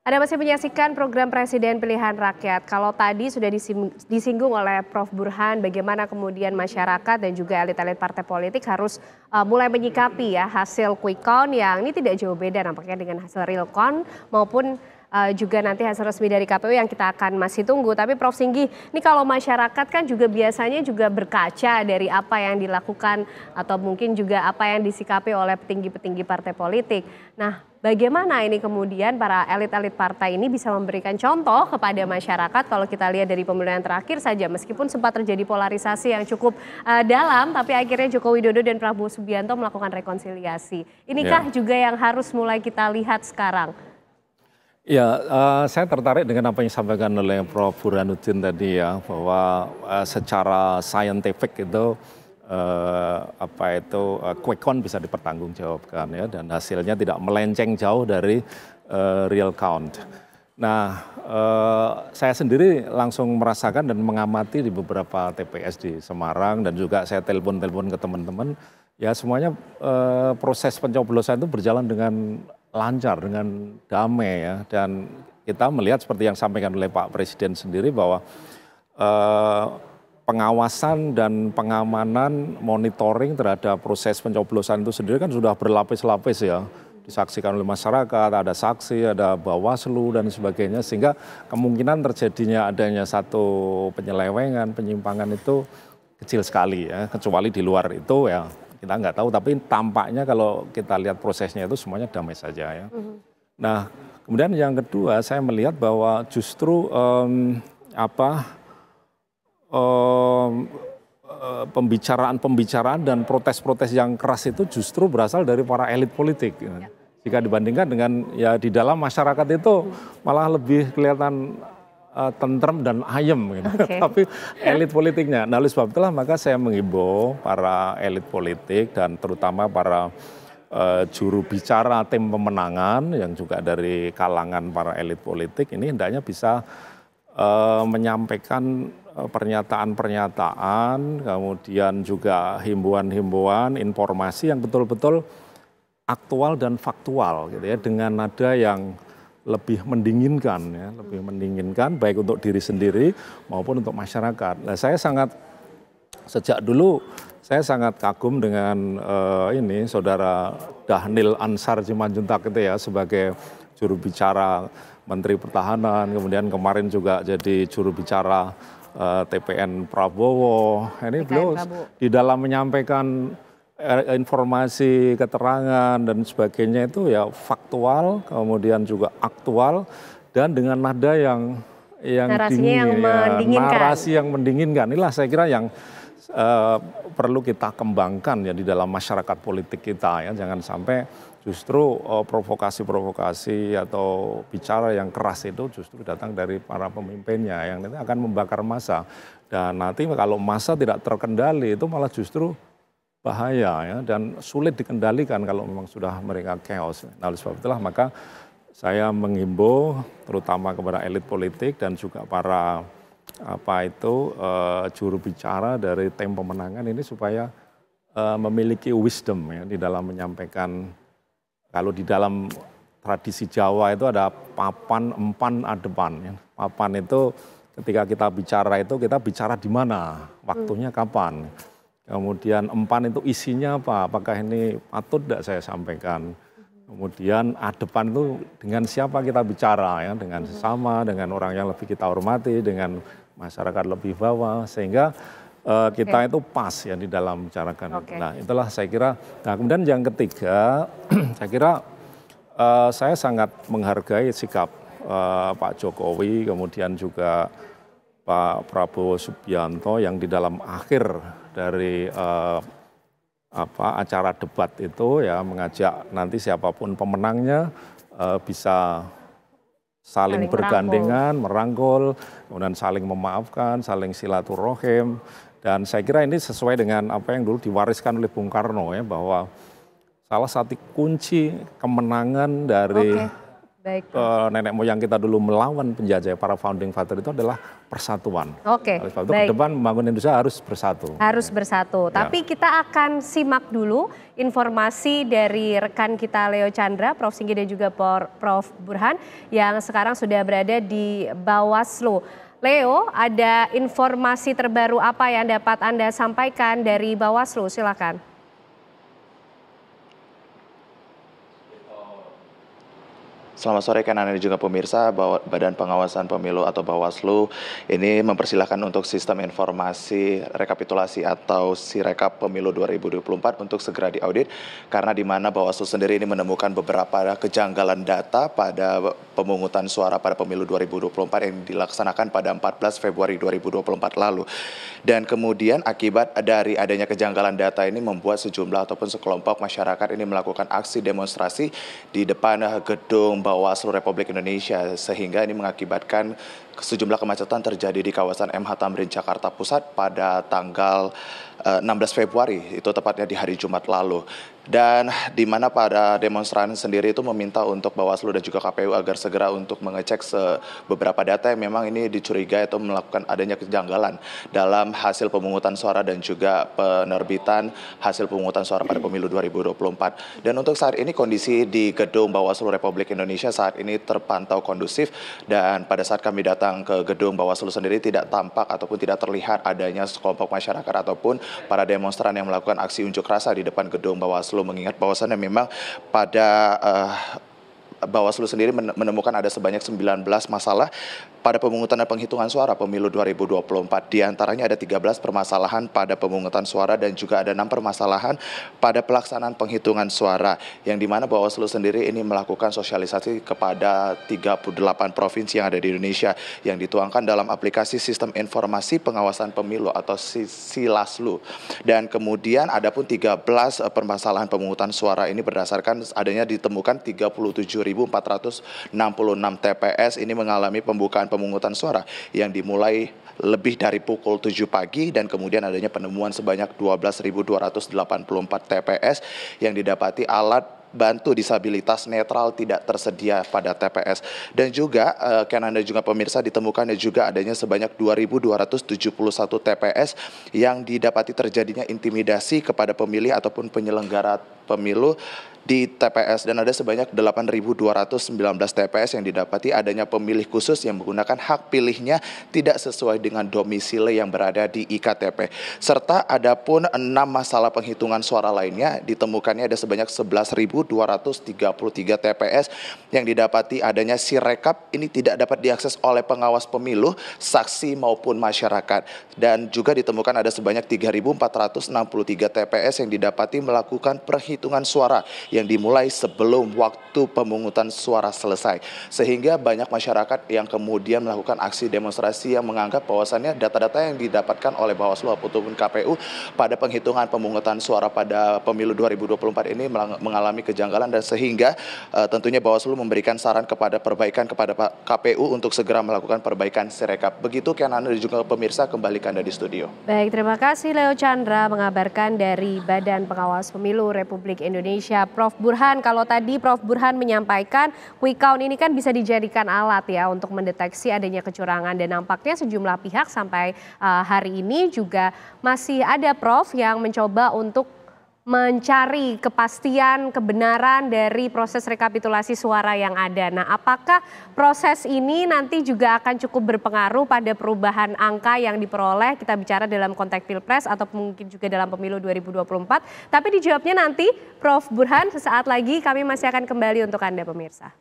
Anda masih menyaksikan program Presiden Pilihan Rakyat. Kalau tadi sudah disinggung oleh Prof. Burhan bagaimana kemudian masyarakat dan juga elit-elit partai politik harus mulai menyikapi ya hasil quick count yang ini tidak jauh beda nampaknya dengan hasil real count maupun juga nanti hasil resmi dari KPU yang kita akan masih tunggu. Tapi Prof. Singgi, ini kalau masyarakat kan juga biasanya juga berkaca dari apa yang dilakukan atau mungkin juga apa yang disikapi oleh petinggi-petinggi partai politik. Nah, bagaimana ini kemudian para elit-elit partai ini bisa memberikan contoh kepada masyarakat kalau kita lihat dari pemilihan terakhir saja meskipun sempat terjadi polarisasi yang cukup dalam tapi akhirnya Joko Widodo dan Prabowo Subianto melakukan rekonsiliasi. Inikah juga yang harus mulai kita lihat sekarang? Ya, saya tertarik dengan apa yang disampaikan oleh Prof. Burhanuddin tadi ya bahwa secara scientific itu quick count bisa dipertanggungjawabkan ya dan hasilnya tidak melenceng jauh dari real count. Nah, saya sendiri langsung merasakan dan mengamati di beberapa TPS di Semarang dan juga saya telepon ke teman-teman ya semuanya proses pencoblosan itu berjalan dengan lancar, dengan damai ya dan kita melihat seperti yang disampaikan oleh Pak Presiden sendiri bahwa pengawasan dan pengamanan monitoring terhadap proses pencoblosan itu sendiri kan sudah berlapis-lapis ya. Disaksikan oleh masyarakat, ada saksi, ada Bawaslu dan sebagainya sehingga kemungkinan terjadinya adanya satu penyelewengan, penyimpangan itu kecil sekali ya. Kecuali di luar itu ya kita nggak tahu tapi tampaknya kalau kita lihat prosesnya itu semuanya damai saja ya. Nah, kemudian yang kedua saya melihat bahwa justru pembicaraan dan protes-protes yang keras itu justru berasal dari para elit politik. Jika dibandingkan dengan ya di dalam masyarakat itu malah lebih kelihatan tentrem dan ayem gitu. Tapi elit politiknya. Nah, oleh sebab itulah maka saya menghimbau para elit politik dan terutama para juru bicara tim pemenangan yang juga dari kalangan para elit politik ini hendaknya bisa menyampaikan pernyataan-pernyataan, kemudian juga himbauan-himbauan, informasi yang betul-betul aktual dan faktual gitu ya, dengan nada yang lebih mendinginkan ya, lebih mendinginkan baik untuk diri sendiri maupun untuk masyarakat. Nah, sejak dulu saya sangat kagum dengan ini saudara Dhanil Ansar Simanjuntak itu ya sebagai juru bicara Menteri Pertahanan, kemudian kemarin juga jadi juru bicara TPN Prabowo. Ini beliau di dalam menyampaikan informasi, keterangan dan sebagainya itu ya faktual, kemudian juga aktual dan dengan nada yang dingin, narasi yang mendinginkan. Inilah saya kira yang perlu kita kembangkan ya di dalam masyarakat politik kita ya. Jangan sampai justru provokasi-provokasi atau bicara yang keras itu justru datang dari para pemimpinnya yang nanti akan membakar massa. Dan nanti kalau massa tidak terkendali itu malah justru bahaya ya dan sulit dikendalikan kalau memang sudah mereka chaos. Nah, oleh sebab itulah maka saya menghimbau terutama kepada elit politik dan juga para juru bicara dari tim pemenangan ini supaya memiliki wisdom ya di dalam menyampaikan. Kalau di dalam tradisi Jawa itu ada papan, empan, adepan. Ya. Papan itu ketika kita bicara di mana, waktunya kapan. Kemudian empan itu isinya apa, apakah ini patut tidak saya sampaikan. Kemudian adepan itu dengan siapa kita bicara, ya, dengan sesama, dengan orang yang lebih kita hormati, dengan masyarakat lebih bawah, sehingga kita itu pas ya di dalam bicarakan. Nah, itulah saya kira. Nah, kemudian yang ketiga, saya kira saya sangat menghargai sikap Pak Jokowi, kemudian juga Pak Prabowo Subianto yang di dalam akhir dari acara debat itu ya mengajak nanti siapapun pemenangnya bisa saling bergandengan, merangkul, kemudian saling memaafkan, saling silaturahim. Dan saya kira ini sesuai dengan apa yang dulu diwariskan oleh Bung Karno ya bahwa salah satu kunci kemenangan dari Baik. Nenek moyang kita dulu melawan penjajah, para founding father itu adalah persatuan. Oke, Oleh sebab itu baik. ke depan membangun Indonesia harus bersatu. Harus bersatu. Tapi kita akan simak dulu informasi dari rekan kita Leo Chandra, Prof. Singgi dan juga Prof. Burhan yang sekarang sudah berada di Bawaslu. Leo, ada informasi terbaru apa yang dapat Anda sampaikan dari Bawaslu? Silakan. Selamat sore Kanan dan juga pemirsa. Badan Pengawasan Pemilu atau Bawaslu ini mempersilahkan untuk sistem informasi rekapitulasi atau Sirekap Pemilu 2024 untuk segera diaudit, karena di mana Bawaslu sendiri ini menemukan beberapa kejanggalan data pada pemungutan suara pada Pemilu 2024 yang dilaksanakan pada 14 Februari 2024 lalu. Dan kemudian akibat dari adanya kejanggalan data ini membuat sejumlah ataupun sekelompok masyarakat ini melakukan aksi demonstrasi di depan gedung Bawaslu Republik Indonesia, sehingga ini mengakibatkan sejumlah kemacetan terjadi di kawasan MH Tamrin Jakarta Pusat pada tanggal 16 Februari, itu tepatnya di hari Jumat lalu. Dan di mana para demonstran sendiri itu meminta untuk Bawaslu dan juga KPU agar segera untuk mengecek beberapa data yang memang ini dicurigai atau melakukan adanya kejanggalan dalam hasil pemungutan suara dan juga penerbitan hasil pemungutan suara pada Pemilu 2024. Dan untuk saat ini kondisi di gedung Bawaslu Republik Indonesia saat ini terpantau kondusif, dan pada saat kami datang ke gedung Bawaslu sendiri tidak tampak ataupun tidak terlihat adanya sekelompok masyarakat ataupun para demonstran yang melakukan aksi unjuk rasa di depan gedung Bawaslu, mengingat bahwasannya memang pada Bawaslu sendiri menemukan ada sebanyak 19 masalah pada pemungutan dan penghitungan suara Pemilu 2024. Di antaranya ada 13 permasalahan pada pemungutan suara dan juga ada 6 permasalahan pada pelaksanaan penghitungan suara, yang dimana Bawaslu sendiri ini melakukan sosialisasi kepada 38 provinsi yang ada di Indonesia yang dituangkan dalam aplikasi Sistem Informasi Pengawasan Pemilu atau SILASLU. Dan kemudian ada pun 13 permasalahan pemungutan suara ini berdasarkan adanya ditemukan 37.466 TPS ini mengalami pembukaan pemungutan suara yang dimulai lebih dari pukul 7 pagi, dan kemudian adanya penemuan sebanyak 12.284 TPS yang didapati alat bantu disabilitas netral tidak tersedia pada TPS. Dan juga Kanan dan juga pemirsa, ditemukannya juga adanya sebanyak 2.271 TPS yang didapati terjadinya intimidasi kepada pemilih ataupun penyelenggara pemilu di TPS, dan ada sebanyak 8.219 TPS yang didapati adanya pemilih khusus yang menggunakan hak pilihnya tidak sesuai dengan domisili yang berada di iktp. Serta ada pun 6 masalah penghitungan suara lainnya, ditemukannya ada sebanyak 11.233 TPS yang didapati adanya Sirekap ini tidak dapat diakses oleh pengawas pemilu, saksi maupun masyarakat. Dan juga ditemukan ada sebanyak 3.463 TPS yang didapati melakukan perhitungan suara yang dimulai sebelum waktu pemungutan suara selesai, sehingga banyak masyarakat yang kemudian melakukan aksi demonstrasi yang menganggap bahwasannya data-data yang didapatkan oleh Bawaslu ataupun KPU pada penghitungan pemungutan suara pada Pemilu 2024 ini mengalami kejanggalan, dan sehingga tentunya Bawaslu memberikan saran kepada perbaikan kepada KPU untuk segera melakukan perbaikan Sirekap. Begitu Kanan dan juga pemirsa, kembalikan dari studio. Baik, terima kasih Leo Chandra mengabarkan dari Badan Pengawas Pemilu Republik Indonesia. Prof. Burhan, kalau tadi Prof. Burhan menyampaikan quick count ini kan bisa dijadikan alat ya untuk mendeteksi adanya kecurangan, dan nampaknya sejumlah pihak sampai hari ini juga masih ada Prof yang mencoba untuk mencari kepastian kebenaran dari proses rekapitulasi suara yang ada. Nah, apakah proses ini nanti juga akan cukup berpengaruh pada perubahan angka yang diperoleh, kita bicara dalam konteks Pilpres atau mungkin juga dalam Pemilu 2024? Tapi dijawabnya nanti Prof. Burhan sesaat lagi, kami masih akan kembali untuk Anda pemirsa.